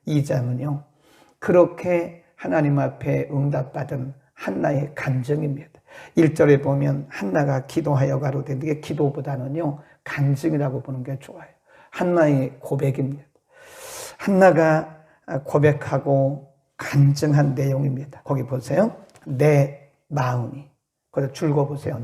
이 장은요, 그렇게 하나님 앞에 응답받은 한나의 간증입니다. 1절에 보면 한나가 기도하여 가로되, 이게 기도보다는요 간증이라고 보는 게 좋아요. 한나의 고백입니다. 한나가 고백하고 간증한 내용입니다. 거기 보세요. 내 마음이, 거기서 줄거 보세요.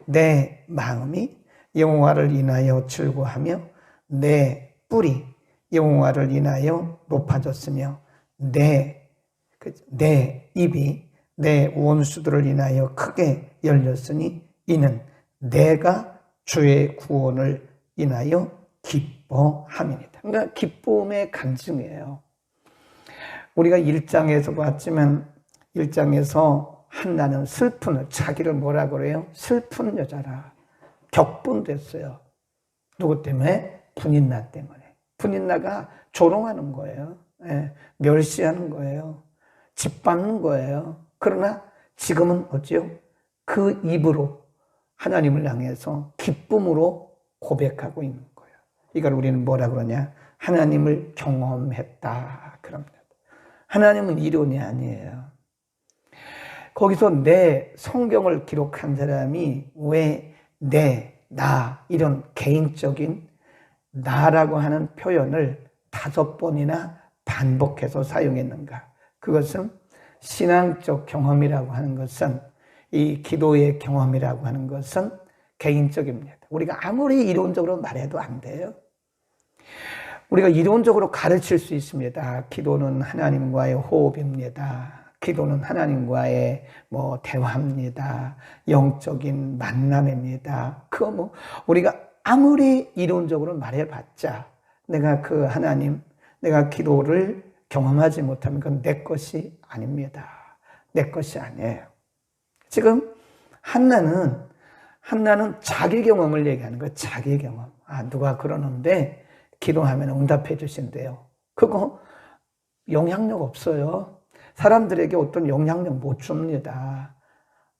내 마음이 여호와를 인하여 즐거하며 내 뿔이 여호와를 인하여 높아졌으며 내 입이 내 원수들을 인하여 크게 열렸으니 이는 내가 주의 구원을 인하여 기뻐함이니라. 그러니까 기쁨의 간증이에요. 우리가 1장에서 봤지만 1장에서 한나는 자기를 뭐라 그래요? 슬픈 여자라. 격분됐어요. 누구 때문에? 분인나 때문에. 분인나가 조롱하는 거예요. 멸시하는 거예요. 짓밟는 거예요. 그러나 지금은 어찌요? 그 입으로 하나님을 향해서 기쁨으로 고백하고 있는 거예요. 이걸 우리는 뭐라 그러냐? 하나님을 경험했다 그럽니다. 하나님은 이론이 아니에요. 거기서 내 성경을 기록한 사람이 왜 나 이런 개인적인 나라고 하는 표현을 5번이나 반복해서 사용했는가? 그것은 신앙적 경험이라고 하는 것은, 이 기도의 경험이라고 하는 것은 개인적입니다. 우리가 아무리 이론적으로 말해도 안 돼요. 우리가 이론적으로 가르칠 수 있습니다. 기도는 하나님과의 호흡입니다. 기도는 하나님과의 대화입니다. 영적인 만남입니다. 그거 우리가 아무리 이론적으로 말해봤자 내가 그 하나님, 내가 기도를 경험하지 못하면 그건 내 것이 아닙니다. 내 것이 아니에요. 지금 한나는 자기 경험을 얘기하는 거예요. 자기 경험. 누가 그러는데 기도하면 응답해 주신대요. 그거 영향력 없어요. 사람들에게 어떤 영향력 못 줍니다.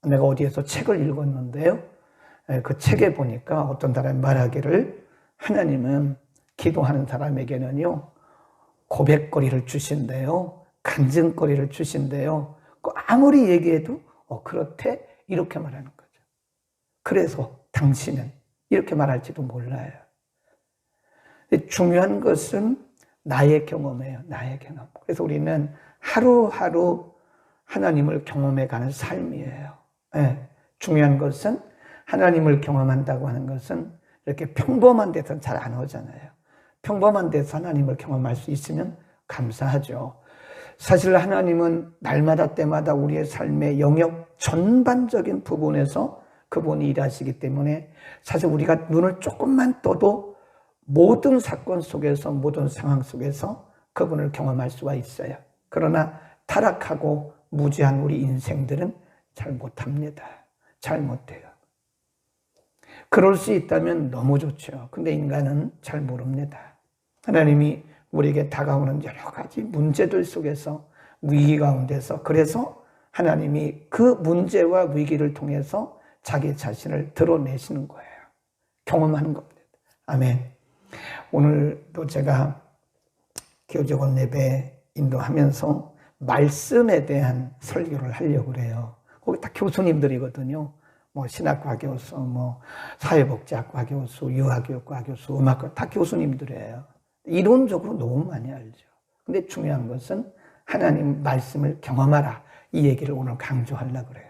내가 어디에서 책을 읽었는데요, 그 책에 보니까 어떤 사람이 말하기를 하나님은 기도하는 사람에게는요 고백거리를 주신대요, 간증거리를 주신대요. 아무리 얘기해도 그렇대 이렇게 말하는 거죠. 그래서 당신은 이렇게 말할지도 몰라요. 중요한 것은 나의 경험이에요. 나의 경험. 그래서 우리는 하루하루 하나님을 경험해가는 삶이에요. 중요한 것은 하나님을 경험한다고 하는 것은 이렇게 평범한 데서는 잘 안 오잖아요. 평범한 데서 하나님을 경험할 수 있으면 감사하죠. 사실 하나님은 날마다 때마다 우리의 삶의 영역 전반적인 부분에서 그분이 일하시기 때문에 사실 우리가 눈을 조금만 떠도 모든 사건 속에서, 모든 상황 속에서 그분을 경험할 수가 있어요. 그러나 타락하고 무지한 우리 인생들은 잘 못합니다. 잘 못해요. 그럴 수 있다면 너무 좋죠. 근데 인간은 잘 모릅니다. 하나님이 우리에게 다가오는 여러 가지 문제들 속에서, 위기 가운데서, 그래서 하나님이 그 문제와 위기를 통해서 자기 자신을 드러내시는 거예요. 경험하는 겁니다. 아멘. 오늘도 제가 교제원 예배 인도하면서 말씀에 대한 설교를 하려고 그래요. 거기 다 교수님들이거든요. 신학과 교수, 사회복지학과 교수, 유아교육과 교수, 음악과 다 교수님들이에요. 이론적으로 너무 많이 알죠. 근데 중요한 것은 하나님 말씀을 경험하라. 이 얘기를 오늘 강조하려고 그래요.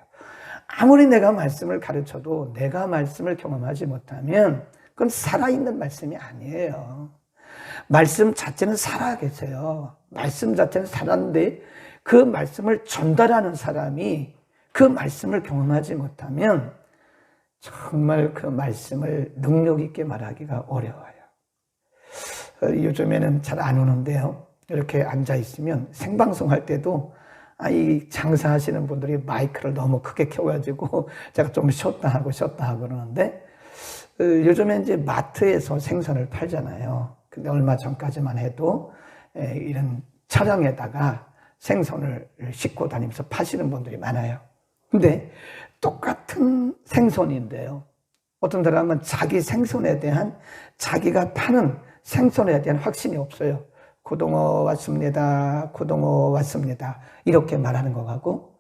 아무리 내가 말씀을 가르쳐도 내가 말씀을 경험하지 못하면 그건 살아있는 말씀이 아니에요. 말씀 자체는 살아계세요. 말씀 자체는 살았는데 그 말씀을 전달하는 사람이 그 말씀을 경험하지 못하면 정말 그 말씀을 능력 있게 말하기가 어려워요. 요즘에는 잘 안 오는데요, 이렇게 앉아있으면 생방송할 때도 이 장사하시는 분들이 마이크를 너무 크게 켜가지고 제가 좀 쉬었다 하고 그러는데, 요즘에 이제 마트에서 생선을 팔잖아요. 근데 얼마 전까지만 해도 이런 차량에다가 생선을 싣고 다니면서 파시는 분들이 많아요. 근데 똑같은 생선인데요, 어떤 사람은 자기 생선에 대한, 자기가 파는 생선에 대한 확신이 없어요. 고등어 왔습니다. 고등어 왔습니다. 이렇게 말하는 거하고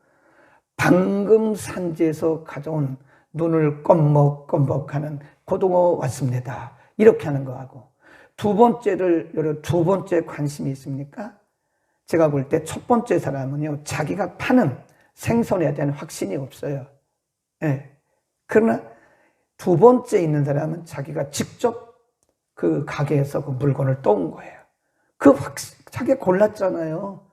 방금 산지에서 가져온 눈을 껌먹껌먹하는 고등어 왔습니다. 이렇게 하는 거하고 두 번째 관심이 있습니까? 제가 볼 때 첫 번째 사람은요, 자기가 파는 생선에 대한 확신이 없어요. 예. 그러나 두 번째 있는 사람은 자기가 직접 그 가게에서 그 물건을 떠온 거예요. 자기가 골랐잖아요.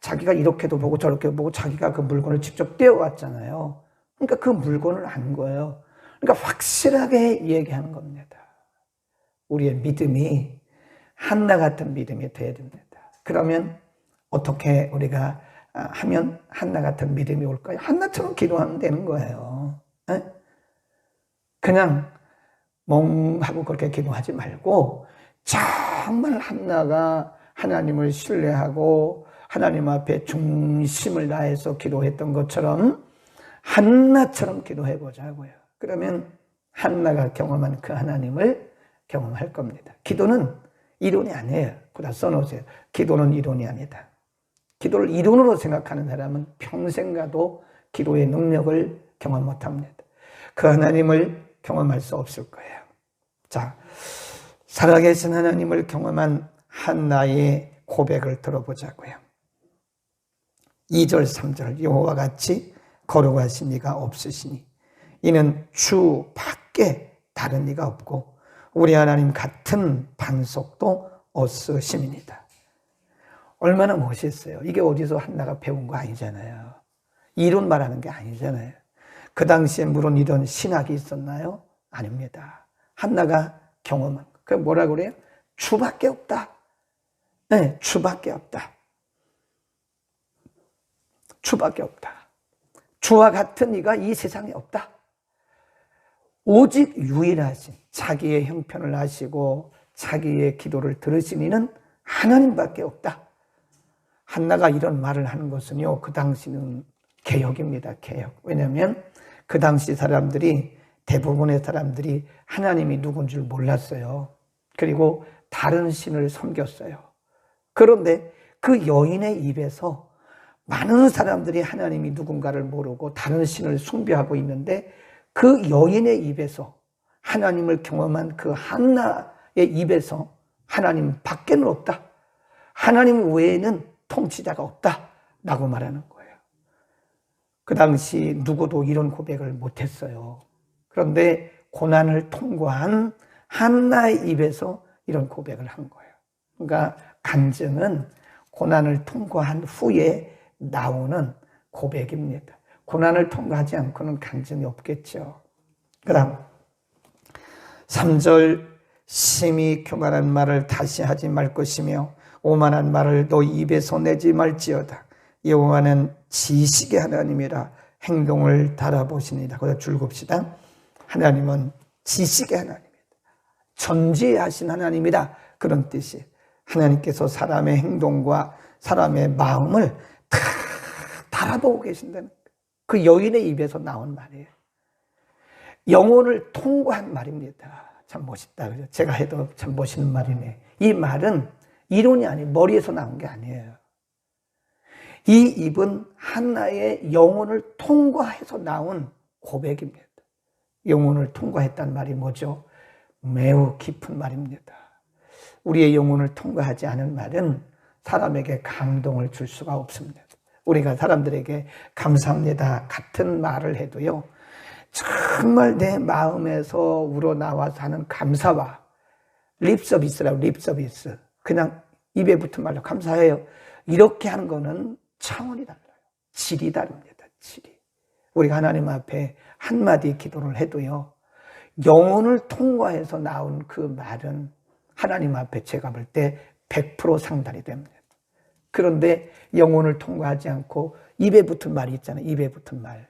자기가 이렇게도 보고 저렇게 보고 자기가 그 물건을 직접 떼어왔잖아요. 그러니까 그 물건을 안 거예요. 그러니까 확실하게 얘기하는 겁니다. 우리의 믿음이 한나 같은 믿음이 되어야 됩니다. 그러면 어떻게 우리가 하면 한나 같은 믿음이 올까요? 한나처럼 기도하면 되는 거예요. 에? 그냥 멍하고 그렇게 기도하지 말고 정말 한나가 하나님을 신뢰하고 하나님 앞에 중심을 다해서 기도했던 것처럼 한나처럼 기도해 보자고요. 그러면 한나가 경험한 그 하나님을 경험할 겁니다. 기도는 이론이 아니에요. 그다 써놓으세요. 기도는 이론이 아니다. 기도를 이론으로 생각하는 사람은 평생 가도 기도의 능력을 경험 못합니다. 그 하나님을 경험할 수 없을 거예요. 자, 살아계신 하나님을 경험한 한나의 고백을 들어보자고요. 2절 3절 여호와 같이 거룩하신 이가 없으시니 이는 주 밖에 다른 이가 없고 우리 하나님 같은 반석도 없으심이니이다. 얼마나 멋있어요. 이게 어디서 한나가 배운 거 아니잖아요. 이론 말하는 게 아니잖아요. 그 당시에 물론 이런 신학이 있었나요? 아닙니다. 한나가 경험한 거. 그게 뭐라고 그래요? 주밖에 없다. 네, 주밖에 없다. 주밖에 없다. 주와 같은 이가 이 세상에 없다. 오직 유일하신 자기의 형편을 아시고 자기의 기도를 들으신 이는 하나님밖에 없다. 한나가 이런 말을 하는 것은요, 그 당시는 개혁입니다. 개혁. 왜냐하면 그 당시 사람들이 대부분의 사람들이 하나님이 누군 줄 몰랐어요. 그리고 다른 신을 섬겼어요. 그런데 그 여인의 입에서 많은 사람들이 하나님이 누군가를 모르고 다른 신을 숭배하고 있는데 그 여인의 입에서 하나님을 경험한 그 한나의 입에서 하나님 밖에는 없다. 하나님 외에는 통치자가 없다. 라고 말하는 거예요. 그 당시 누구도 이런 고백을 못했어요. 그런데 고난을 통과한 한나의 입에서 이런 고백을 한 거예요. 그러니까 간증은 고난을 통과한 후에 나오는 고백입니다. 고난을 통과하지 않고는 간증이 없겠죠. 그 다음 3절 심히 교만한 말을 다시 하지 말 것이며 오만한 말을 너 입에서 내지 말지어다. 여호와는 지식의 하나님이라 행동을 달아보시니라. 거기다 줄곱시다. 하나님은 지식의 하나님이다. 전지하신 하나님이다. 그런 뜻이에요. 하나님께서 사람의 행동과 사람의 마음을 다 달아보고 계신다는 그 여인의 입에서 나온 말이에요. 영혼을 통과한 말입니다. 참 멋있다. 그죠? 제가 해도 참 멋있는 말이네. 이 말은 이론이 아니에요. 머리에서 나온 게 아니에요. 이 입은 한나의 영혼을 통과해서 나온 고백입니다. 영혼을 통과했다는 말이 뭐죠? 매우 깊은 말입니다. 우리의 영혼을 통과하지 않은 말은 사람에게 감동을 줄 수가 없습니다. 우리가 사람들에게 감사합니다 같은 말을 해도요, 정말 내 마음에서 우러나와서 하는 감사와 립서비스라고, 립서비스, 그냥 입에 붙은 말로 감사해요, 이렇게 하는 거는 차원이 달라요. 질이 다릅니다. 질이. 우리가 하나님 앞에 한마디 기도를 해도요, 영혼을 통과해서 나온 그 말은 하나님 앞에 제가 볼 때 100% 상달이 됩니다. 그런데 영혼을 통과하지 않고 입에 붙은 말이 있잖아요. 입에 붙은 말.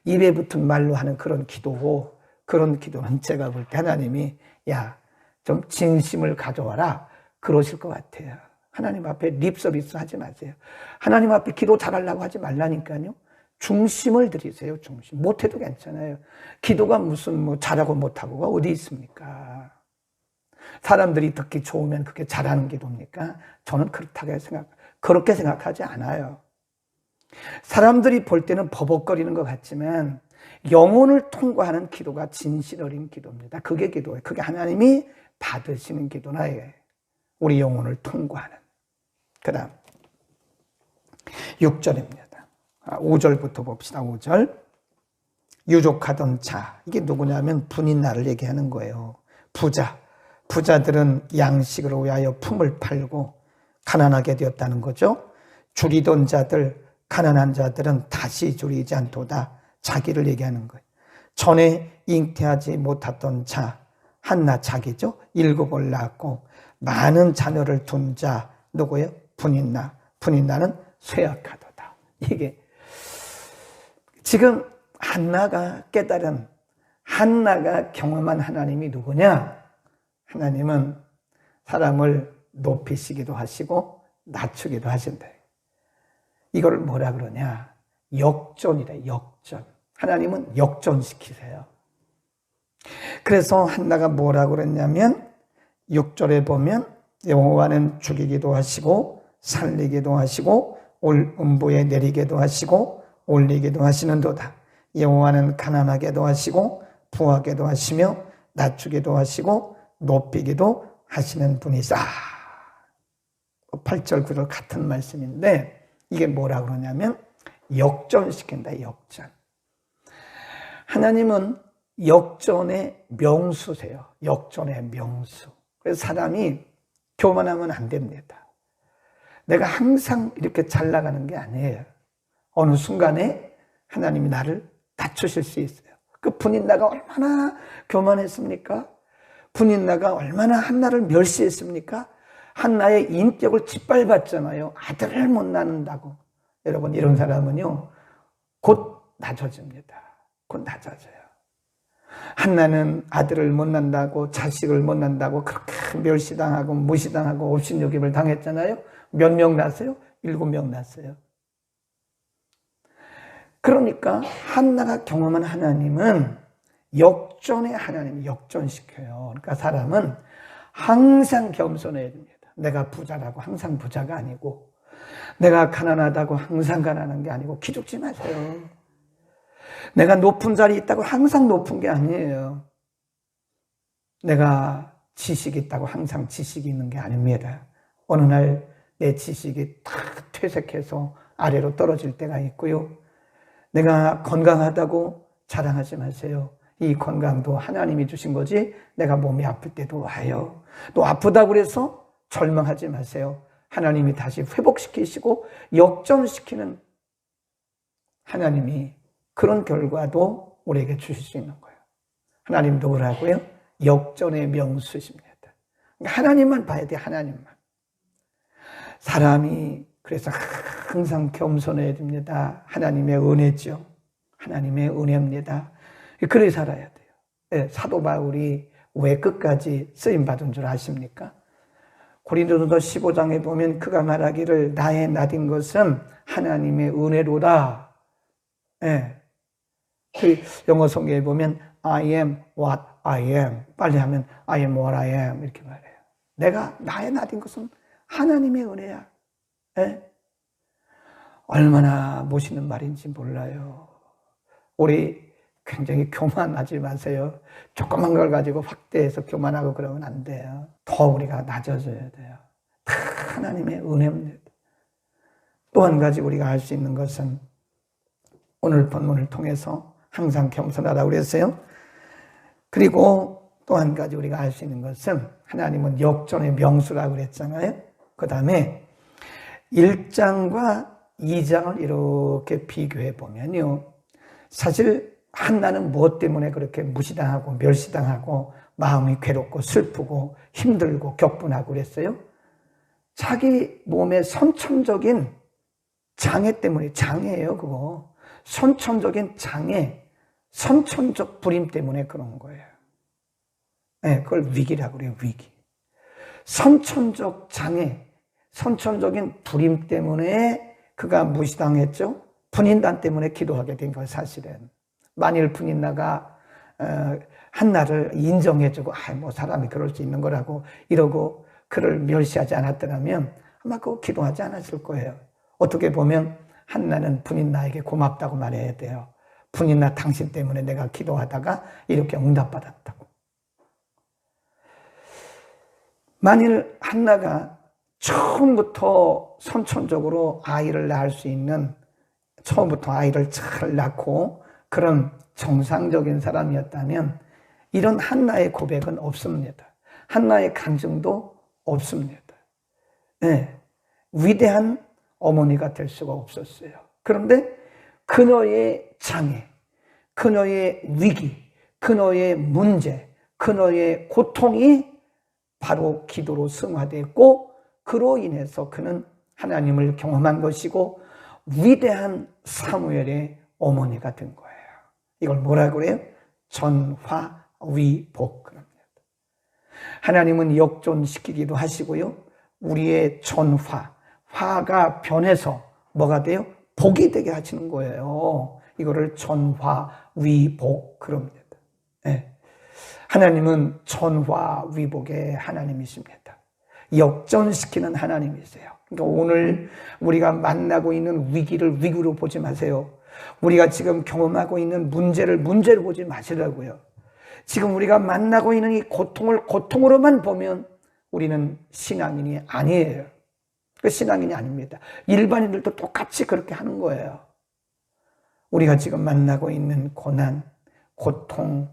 입에 붙은 말로 하는 그런 기도고, 그런 기도는 제가 볼 때 하나님이 야, 좀 진심을 가져와라 그러실 것 같아요. 하나님 앞에 립서비스 하지 마세요. 하나님 앞에 기도 잘하려고 하지 말라니까요. 중심을 들이세요. 중심. 못해도 괜찮아요. 기도가 무슨 뭐 잘하고 못하고가 어디 있습니까? 사람들이 듣기 좋으면 그게 잘하는 기도입니까? 저는 그렇게 생각하지 않아요. 사람들이 볼 때는 버벅거리는 것 같지만 영혼을 통과하는 기도가 진실 어린 기도입니다. 그게 기도예요. 그게 하나님이 받으시는 기도나 우리 영혼을 통과하는. 그 다음 6절입니다. 5절부터 봅시다. 5절. 유족하던 자, 이게 누구냐면 분인나를 얘기하는 거예요. 부자들은 양식을 위하여 품을 팔고 가난하게 되었다는 거죠. 줄이던 자들, 가난한 자들은 다시 줄이지 않도다. 자기를 얘기하는 거예요. 전에 잉태하지 못했던 자, 한나 자기죠. 7을 낳았고 많은 자녀를 둔 자 누구예요? 분인나. 분인나는 쇠약하도다. 이게 지금 한나가 깨달은, 한나가 경험한 하나님이 누구냐? 하나님은 사람을 높이시기도 하시고 낮추기도 하신다. 이걸 뭐라 그러냐? 역전이래. 역전. 하나님은 역전시키세요. 그래서 한나가 뭐라고 그랬냐면 6절에 보면 여호와는 죽이기도 하시고 살리기도 하시고 음부에 내리기도 하시고 올리기도 하시는도다. 여호와는 가난하게도 하시고 부하게도 하시며 낮추기도 하시고 높이기도 하시는 분이사. 8절 9절 같은 말씀인데 이게 뭐라 그러냐면 역전시킨다. 역전. 하나님은 역전의 명수세요. 역전의 명수. 그래서 사람이 교만하면 안 됩니다. 내가 항상 이렇게 잘 나가는 게 아니에요. 어느 순간에 하나님이 나를 낮추실 수 있어요. 그 분인나가 얼마나 교만했습니까? 분인나가 얼마나 한나를 멸시했습니까? 한나의 인격을 짓밟았잖아요. 아들을 못 낳는다고. 여러분, 이런 사람은요 곧 낮아집니다. 곧 낮아져요. 한나는 아들을 못 낳는다고, 자식을 못 낳는다고 그렇게 멸시당하고 무시당하고 업신여김을 당했잖아요. 몇 명 낳았어요? 7명 낳았어요. 그러니까 한나가 경험한 하나님은 역전의 하나님, 역전시켜요. 그러니까 사람은 항상 겸손해야 됩니다. 내가 부자라고 항상 부자가 아니고, 내가 가난하다고 항상 가난한 게 아니고, 기죽지 마세요. 내가 높은 자리에 있다고 항상 높은 게 아니에요. 내가 지식이 있다고 항상 지식이 있는 게 아닙니다. 어느 날 내 지식이 탁 퇴색해서 아래로 떨어질 때가 있고요. 내가 건강하다고 자랑하지 마세요. 이 건강도 하나님이 주신 거지 내가 몸이 아플 때도 와요. 또 아프다고 해서 절망하지 마세요. 하나님이 다시 회복시키시고 역전시키는 하나님이 그런 결과도 우리에게 주실 수 있는 거예요. 하나님도 뭐라고요? 역전의 명수십니다. 그러니까 하나님만 봐야 돼. 하나님만. 사람이 그래서 항상 겸손해야 됩니다. 하나님의 은혜죠. 하나님의 은혜입니다. 그래 살아야 돼요. 사도 바울이 왜 끝까지 쓰임받은 줄 아십니까? 고린도전서 15장에 보면 그가 말하기를 나의 나딘 것은 하나님의 은혜로다. 그 영어 성경에 보면 I am what I am. 빨리 하면 I am what I am 이렇게 말해요. 내가 나의 나딘 것은 하나님의 은혜야. 얼마나 멋있는 말인지 몰라요. 우리 굉장히 교만하지 마세요. 조그만 걸 가지고 확대해서 교만하고 그러면 안 돼요. 더 우리가 낮아져야 돼요. 다 하나님의 은혜입니다. 또 한 가지 우리가 알 수 있는 것은 오늘 본문을 통해서 항상 겸손하라고 그랬어요. 그리고 또 한 가지 우리가 알 수 있는 것은 하나님은 역전의 명수라고 그랬잖아요. 그 다음에 1장과 2장을 이렇게 비교해 보면요. 사실 한나는 무엇 때문에 그렇게 무시당하고 멸시당하고 마음이 괴롭고 슬프고 힘들고 격분하고 그랬어요? 자기 몸의 선천적인 장애 때문에, 장애예요 그거. 선천적인 장애, 선천적 불임 때문에 그런 거예요. 그걸 위기라고 그래요. 위기. 선천적 장애, 선천적인 불임 때문에 그가 무시당했죠. 분인난 때문에 기도하게 된 거예요. 사실은 만일 분인나가 한나를 인정해주고 뭐 사람이 그럴 수 있는 거라고 이러고 그를 멸시하지 않았더라면 아마 그거 기도하지 않았을 거예요. 어떻게 보면 한나는 분인나에게 고맙다고 말해야 돼요. 분인나 당신 때문에 내가 기도하다가 이렇게 응답받았다고. 만일 한나가 처음부터 선천적으로 아이를 낳을 수 있는, 처음부터 아이를 잘 낳고 그런 정상적인 사람이었다면 이런 한나의 고백은 없습니다. 한나의 간증도 없습니다. 네, 위대한 어머니가 될 수가 없었어요. 그런데 그녀의 장애, 그녀의 위기, 그녀의 문제, 그녀의 고통이 바로 기도로 승화됐고 그로 인해서 그는 하나님을 경험한 것이고 위대한 사무엘의 어머니가 된 거예요. 이걸 뭐라고 그래요? 전화위복. 그럽니다. 하나님은 역전시키기도 하시고요. 우리의 화가 변해서 뭐가 돼요? 복이 되게 하시는 거예요. 이거를 전화위복 그럽니다. 네. 하나님은 전화위복의 하나님이십니다. 역전시키는 하나님이세요. 그러니까 오늘 우리가 만나고 있는 위기를 위기로 보지 마세요. 우리가 지금 경험하고 있는 문제를 문제로 보지 마시라고요. 지금 우리가 만나고 있는 이 고통을 고통으로만 보면 우리는 신앙인이 아니에요. 그 신앙인이 아닙니다. 일반인들도 똑같이 그렇게 하는 거예요. 우리가 지금 만나고 있는 고난, 고통,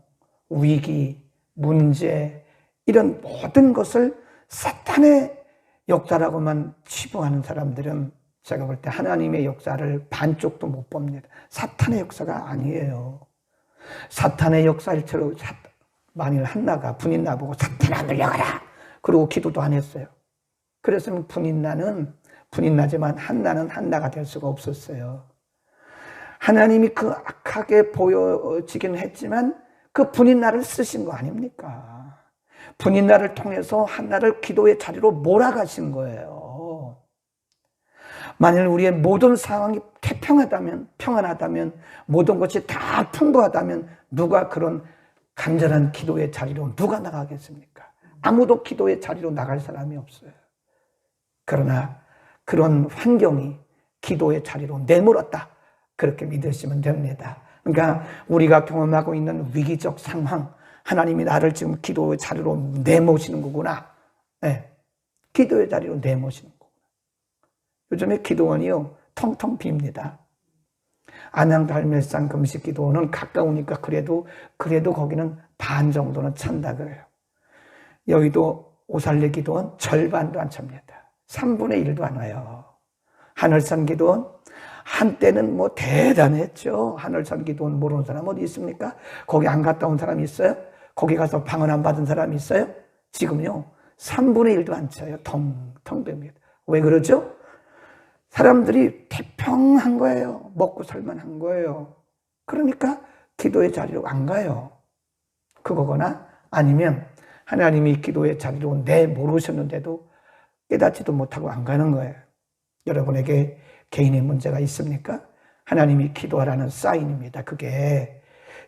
위기, 문제 이런 모든 것을 사탄의 역사라고만 치부하는 사람들은 제가 볼 때 하나님의 역사를 반쪽도 못 봅니다. 사탄의 역사가 아니에요. 사탄의 역사일처럼 만일 한나가 분인나 보고 사탄아 물러가라 그러고 기도도 안 했어요. 그랬으면 분인나지만 한나는 한나가 될 수가 없었어요. 하나님이 그 악하게 보여지긴 했지만 그 분인나를 쓰신 거 아닙니까? 분인나를 통해서 한나를 기도의 자리로 몰아가신 거예요. 만일 우리의 모든 상황이 평안하다면 모든 것이 다 풍부하다면 누가 그런 간절한 기도의 자리로 누가 나가겠습니까? 아무도 기도의 자리로 나갈 사람이 없어요. 그러나 그런 환경이 기도의 자리로 내몰았다. 그렇게 믿으시면 됩니다. 그러니까 우리가 경험하고 있는 위기적 상황, 하나님이 나를 지금 기도의 자리로 내모시는 거구나. 네. 기도의 자리로 내모시는 거구나. 요즘에 기도원이요, 텅텅 빕니다. 안양달멜산 금식기도원은 가까우니까 그래도 거기는 반 정도는 찬다 그래요. 여의도 오살리 기도원 절반도 안 찹니다. 3분의 1도 안 와요. 하늘산 기도원 한때는 뭐 대단했죠. 하늘산 기도원 모르는 사람 어디 있습니까? 거기 안 갔다 온 사람이 있어요? 거기 가서 방언 안 받은 사람이 있어요? 지금요 3분의 1도 안 차요. 텅텅 됩니다. 왜 그러죠? 사람들이 태평한 거예요. 먹고 살만한 거예요. 그러니까 기도의 자리로 안 가요. 그거거나 아니면 하나님이 기도의 자리로 내모르셨는데도 깨닫지도 못하고 안 가는 거예요. 여러분에게 개인의 문제가 있습니까? 하나님이 기도하라는 사인입니다. 그게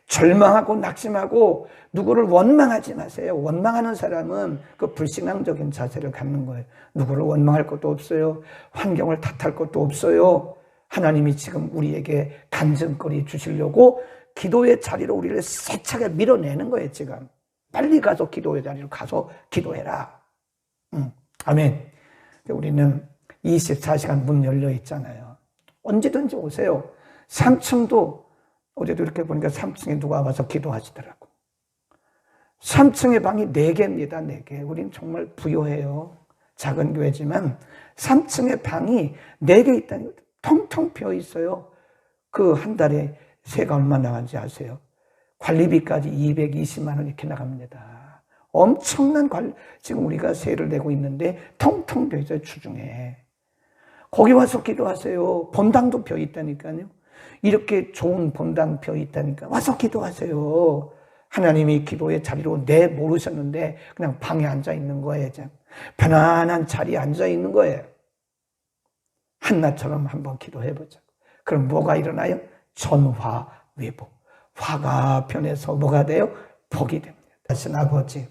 절망하고 낙심하고 누구를 원망하지 마세요. 원망하는 사람은 그 불신앙적인 자세를 갖는 거예요. 누구를 원망할 것도 없어요. 환경을 탓할 것도 없어요. 하나님이 지금 우리에게 간증거리 주시려고 기도의 자리로 우리를 세차게 밀어내는 거예요. 지금 빨리 가서 기도의 자리로 가서 기도해라. 아멘. 우리는 24시간 문 열려 있잖아요. 언제든지 오세요. 3층도 어제도 이렇게 보니까 3층에 누가 와서 기도하시더라고. 3층의 방이 4개입니다. 4개. 우린 정말 부유해요. 작은 교회지만 3층의 방이 4개 있다니 텅텅 비어 있어요. 그 한 달에 세가 얼마 나가는지 아세요? 관리비까지 220만 원 이렇게 나갑니다. 엄청난 지금 우리가 세를 내고 있는데 텅텅 비어 있어요. 주중에. 거기 와서 기도하세요. 본당도 비어 있다니까요. 이렇게 좋은 본당 비어 있다니까 와서 기도하세요. 하나님이 기도의 자리로 내모르셨는데 그냥 방에 앉아 있는 거예요. 편안한 자리에 앉아 있는 거예요. 한나처럼 한번 기도해보자. 그럼 뭐가 일어나요? 전화위복. 화가 변해서 뭐가 돼요? 복이 됩니다. 하신 아버지,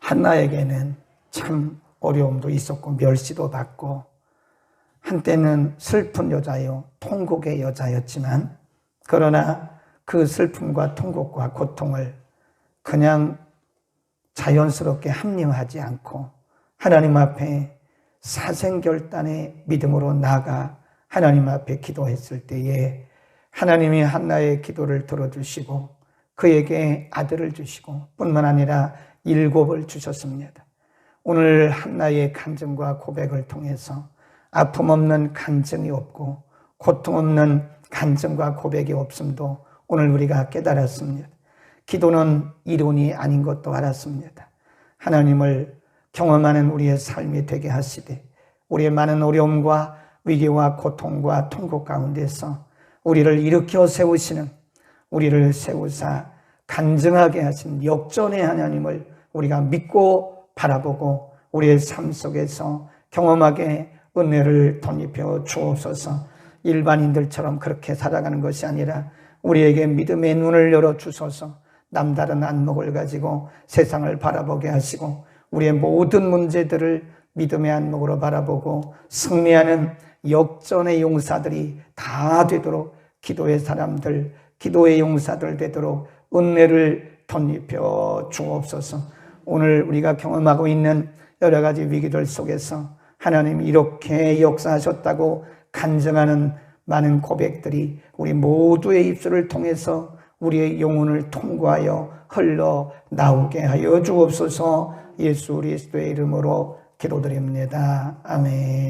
한나에게는 참 어려움도 있었고 멸시도 받고 한때는 슬픈 여자요 통곡의 여자였지만, 그러나 그 슬픔과 통곡과 고통을 그냥 자연스럽게 합리화하지 않고 하나님 앞에 사생결단의 믿음으로 나아가 하나님 앞에 기도했을 때에 하나님이 한나의 기도를 들어주시고 그에게 아들을 주시고 뿐만 아니라 일곱을 주셨습니다. 오늘 한나의 간증과 고백을 통해서 아픔 없는 간증이 없고 고통 없는 간증과 고백이 없음도 오늘 우리가 깨달았습니다. 기도는 이론이 아닌 것도 알았습니다. 하나님을 경험하는 우리의 삶이 되게 하시되 우리의 많은 어려움과 위기와 고통과 통곡 가운데서 우리를 일으켜 세우시는, 우리를 세우사 간증하게 하신 역전의 하나님을 우리가 믿고 바라보고 우리의 삶 속에서 경험하게 은혜를 덧입혀 주옵소서. 일반인들처럼 그렇게 살아가는 것이 아니라 우리에게 믿음의 눈을 열어주소서. 남다른 안목을 가지고 세상을 바라보게 하시고 우리의 모든 문제들을 믿음의 안목으로 바라보고 승리하는 역전의 용사들이 다 되도록, 기도의 사람들, 기도의 용사들 되도록 은혜를 덧입혀 주옵소서. 오늘 우리가 경험하고 있는 여러 가지 위기들 속에서 하나님이 이렇게 역사하셨다고 간증하는 많은 고백들이 우리 모두의 입술을 통해서 우리의 영혼을 통과하여 흘러나오게 하여 주옵소서. 예수 그리스도의 이름으로 기도드립니다. 아멘.